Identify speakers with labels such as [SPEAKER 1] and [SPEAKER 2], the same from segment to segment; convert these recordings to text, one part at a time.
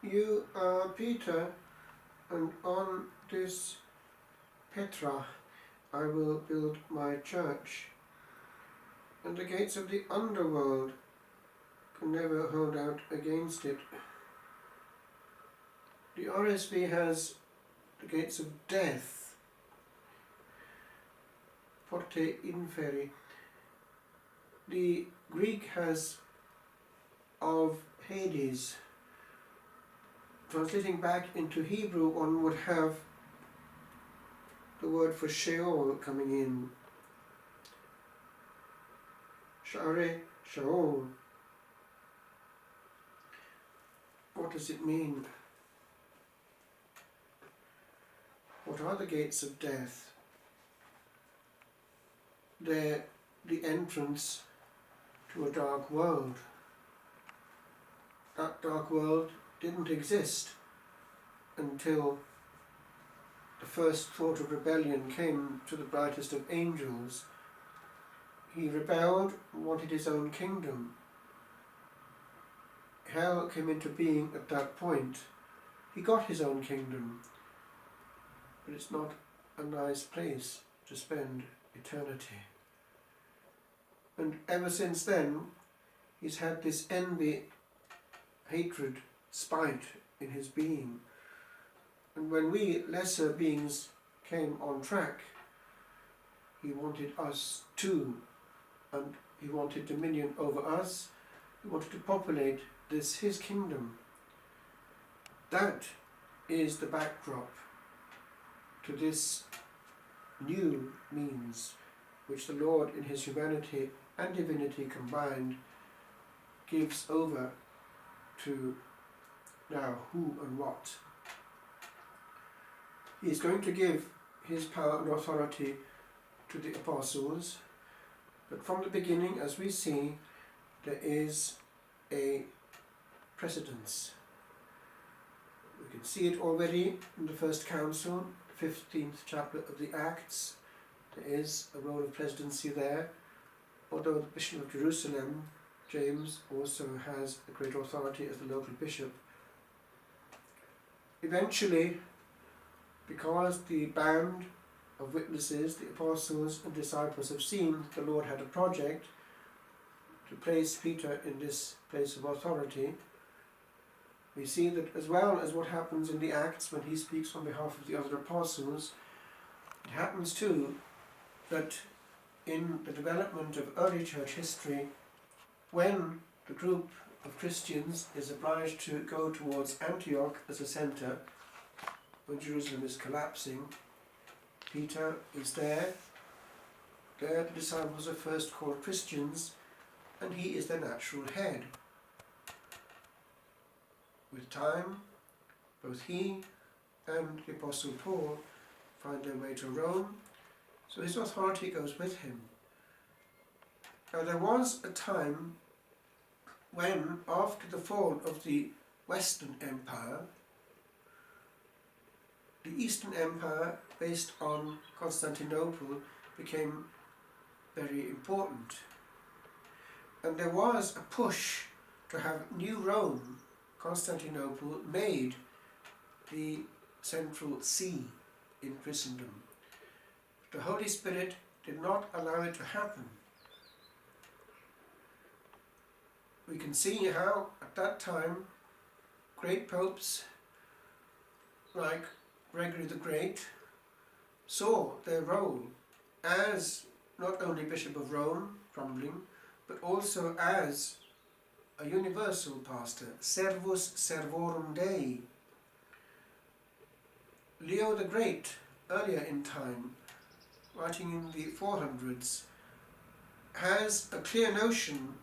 [SPEAKER 1] You are Peter, and on this Petra I will build my church, and the gates of the underworld can never hold out against it. The RSV has the gates of death, porte inferi. The Greek has of Hades. Translating back into Hebrew, one would have the word for Sheol coming in. Sha'are Sheol. What does it mean? What are the gates of death? They're the entrance to a dark world. That dark world didn't exist until the first thought of rebellion came to the brightest of angels. He rebelled and wanted his own kingdom. Hell came into being at that point. He got his own kingdom, but it's not a nice place to spend eternity. And ever since then, he's had this envy, hatred, spite in his being. And when we lesser beings came on track, he wanted us too, and he wanted dominion over us. He wanted to populate this his kingdom. That is the backdrop to this new means which the Lord in his humanity and divinity combined gives over to now who and what. He is going to give his power and authority to the apostles, but from the beginning, as we see, there is a precedence. We can see it already in the first council, 15th chapter of the Acts. There is a role of presidency there, although the Bishop of Jerusalem, James, also has a great authority as the local bishop. Eventually, because the band of witnesses, the apostles and disciples, have seen that the Lord had a project to place Peter in this place of authority, we see that as well as what happens in the Acts when he speaks on behalf of the other apostles, it happens too that in the development of early church history, when the group of Christians is obliged to go towards Antioch as a centre, when Jerusalem is collapsing, Peter is there. There the disciples are first called Christians, and he is their natural head. With time, both he and the Apostle Paul find their way to Rome, so his authority goes with him. Now there was a time when, after the fall of the Western Empire, the Eastern Empire, based on Constantinople, became very important. And there was a push to have New Rome, Constantinople, made the central see in Christendom. The Holy Spirit did not allow it to happen. We can see how, at that time, great popes like Gregory the Great saw their role as not only Bishop of Rome, crumbling, but also as a universal pastor, servus servorum Dei. Leo the Great, earlier in time, writing in the 400s, has a clear notion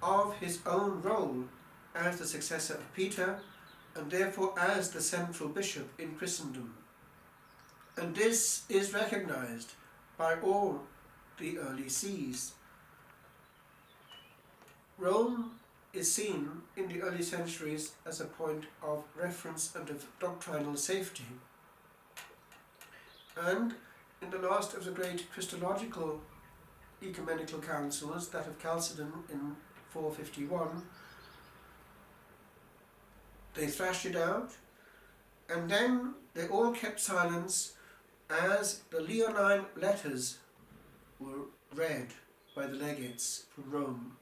[SPEAKER 1] of his own role as the successor of Peter, and therefore as the central bishop in Christendom. And this is recognized by all the early sees. Rome is seen in the early centuries as a point of reference and of doctrinal safety. And in the last of the great Christological ecumenical councils, that of Chalcedon in 451, They thrashed it out, and then they all kept silence as the Leonine letters were read by the legates from Rome.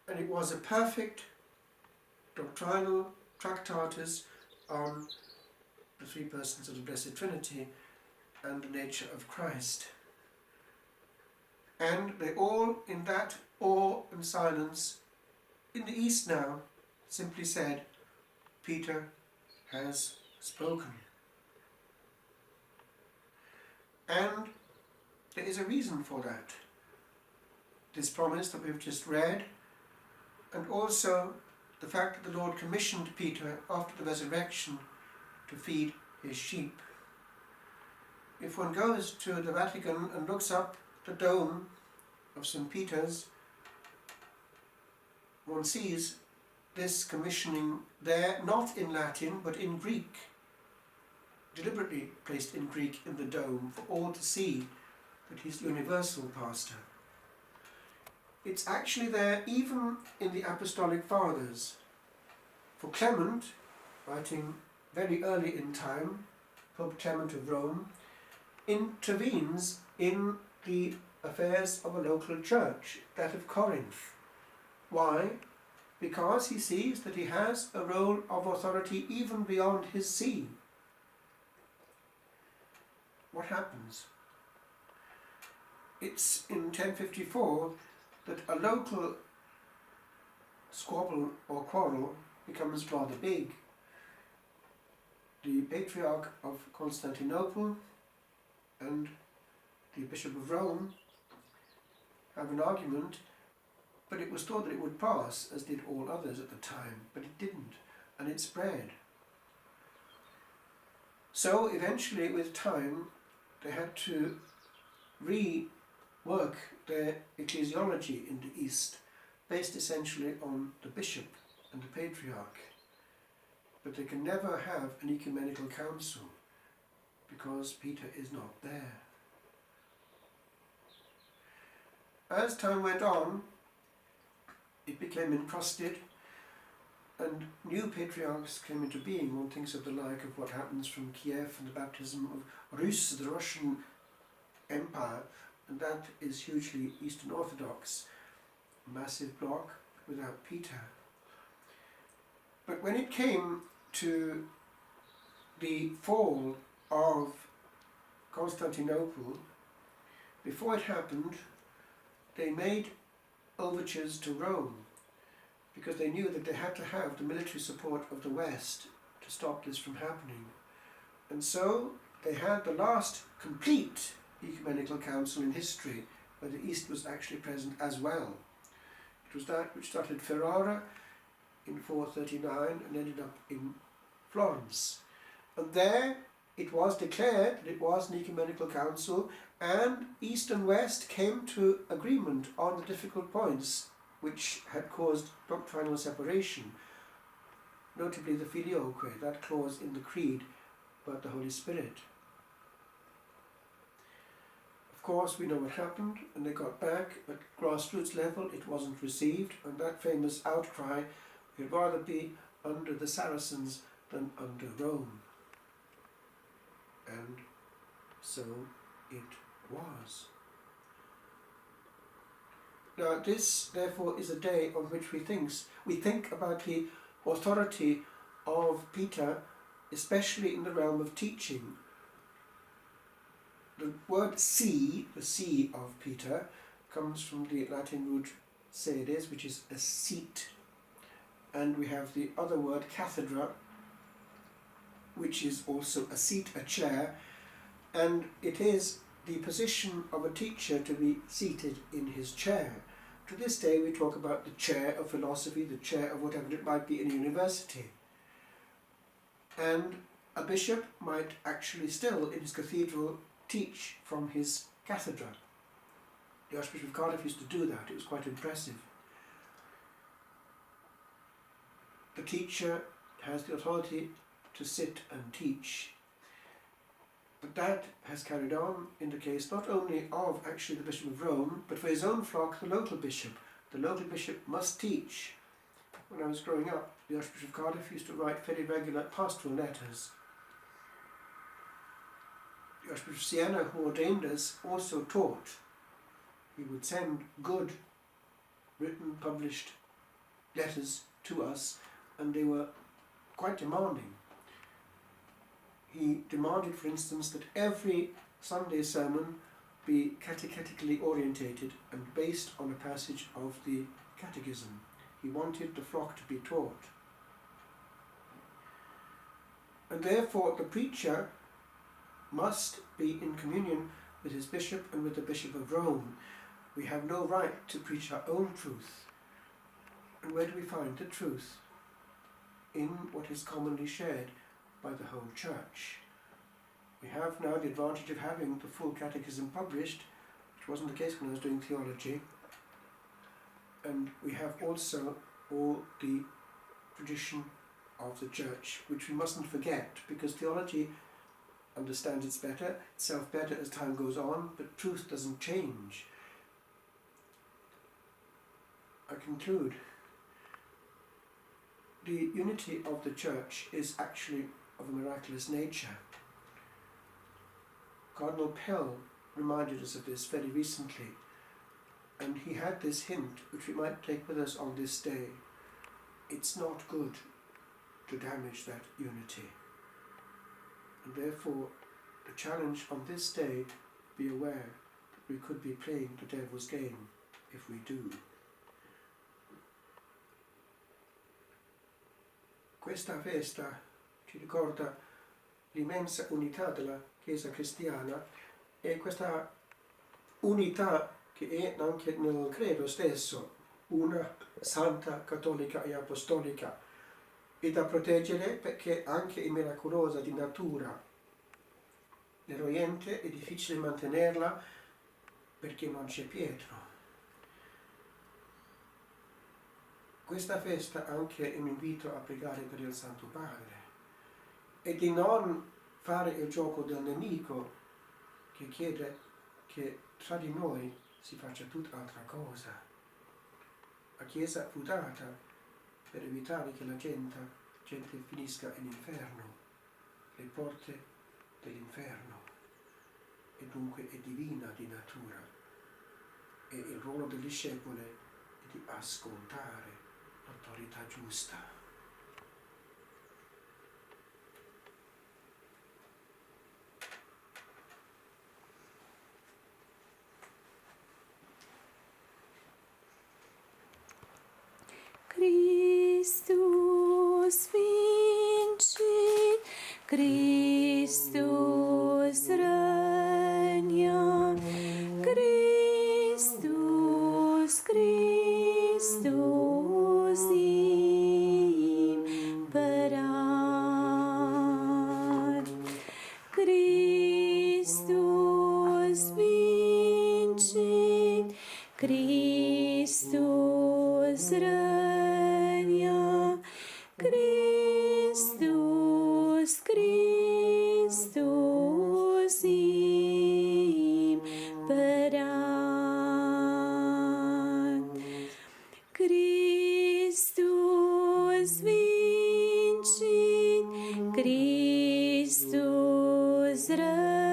[SPEAKER 1] And it was a perfect doctrinal tractatus on the three persons of the Blessed Trinity and the nature of Christ. And they all, in that awe and silence, in the East now, simply said, Peter has spoken. And there is a reason for that. This promise that we've just read, and also the fact that the Lord commissioned Peter after the resurrection to feed his sheep. If one goes to the Vatican and looks up the dome of St. Peter's, one sees this commissioning there, not in Latin but in Greek, deliberately placed in Greek in the dome for all to see that he's the universal pastor. It's actually there even in the Apostolic Fathers. For Clement, writing very early in time, Pope Clement of Rome, intervenes in the affairs of a local church, that of Corinth. Why? Because he sees that he has a role of authority even beyond his see. What happens? It's in 1054 that a local squabble or quarrel becomes rather big. The Patriarch of Constantinople and the Bishop of Rome have an argument, but it was thought that it would pass, as did all others at the time, but it didn't, and it spread. So eventually, with time, they had to rework their ecclesiology in the East, based essentially on the bishop and the patriarch. But they can never have an ecumenical council, because Peter is not there. As time went on, it became encrusted, and new patriarchs came into being. One thinks of the like of what happens from Kiev and the baptism of Rus, the Russian Empire, and that is hugely Eastern Orthodox, a massive bloc without Peter. But when it came to the fall of Constantinople, before it happened, they made overtures to Rome, because they knew that they had to have the military support of the West to stop this from happening. And so they had the last complete ecumenical council in history, where the East was actually present as well. It was that which started at Ferrara in 439 and ended up in Florence. And there it was declared that it was an ecumenical council, and East and West came to agreement on the difficult points which had caused doctrinal separation, notably the filioque, that clause in the Creed about the Holy Spirit. Of course, we know what happened, and they got back at grassroots level. It wasn't received, and that famous outcry, we'd rather be under the Saracens than under Rome. And so it was. Now this, therefore, is a day on which we think about the authority of Peter, especially in the realm of teaching. The word see, the see of Peter, comes from the Latin root sedes, which is a seat. And we have the other word cattedra, which is also a seat, a chair, and it is the position of a teacher to be seated in his chair. To this day we talk about the chair of philosophy, the chair of whatever it might be in a university. And a bishop might actually still, in his cathedral, teach from his cathedra. The Archbishop of Cardiff used to do that. It was quite impressive. The teacher has the authority to sit and teach. But that has carried on in the case not only of actually the Bishop of Rome, but for his own flock, the local bishop. The local bishop must teach. when I was growing up, the Archbishop of Cardiff used to write very regular pastoral letters. The Archbishop of Siena, who ordained us, also taught. He would send good, written, published letters to us, and they were quite demanding. He demanded, for instance, that every Sunday sermon be catechetically orientated and based on a passage of the Catechism. He wanted the flock to be taught. And therefore the preacher must be in communion with his bishop and with the Bishop of Rome. We have no right to preach our own truth. And where do we find the truth? In what is commonly shared by the whole Church. We have now the advantage of having the full Catechism published, which wasn't the case when I was doing theology, and we have also all the tradition of the Church, which we mustn't forget, because theology understands itself better as time goes on, but truth doesn't change. I conclude. The unity of the Church is actually of a miraculous nature. Cardinal Pell reminded us of this very recently, and he had this hint which we might take with us on this day. It's not good to damage that unity, and therefore the challenge on this day, be aware that we could be playing the devil's game if we do. Questa festa ci ricorda l'immensa unità della Chiesa cristiana e questa unità che è anche nel credo stesso, una santa, cattolica e apostolica, e da proteggere perché anche è miracolosa di natura. L'eroiente è difficile mantenerla perché non c'è Pietro. Questa festa anche è un invito a pregare per il Santo Padre e di non fare il gioco del nemico che chiede che tra di noi si faccia tutt'altra cosa. La Chiesa fu data per evitare che la gente finisca in inferno, le porte dell'inferno, e dunque è divina di natura, e il ruolo del discepolo è di ascoltare l'autorità giusta.
[SPEAKER 2] Christus vincit, Christus regna, Christus, Christus imperat. Christus vincit, Christus regna, Christus, Christus imperat. Christus vincit, Christus regna.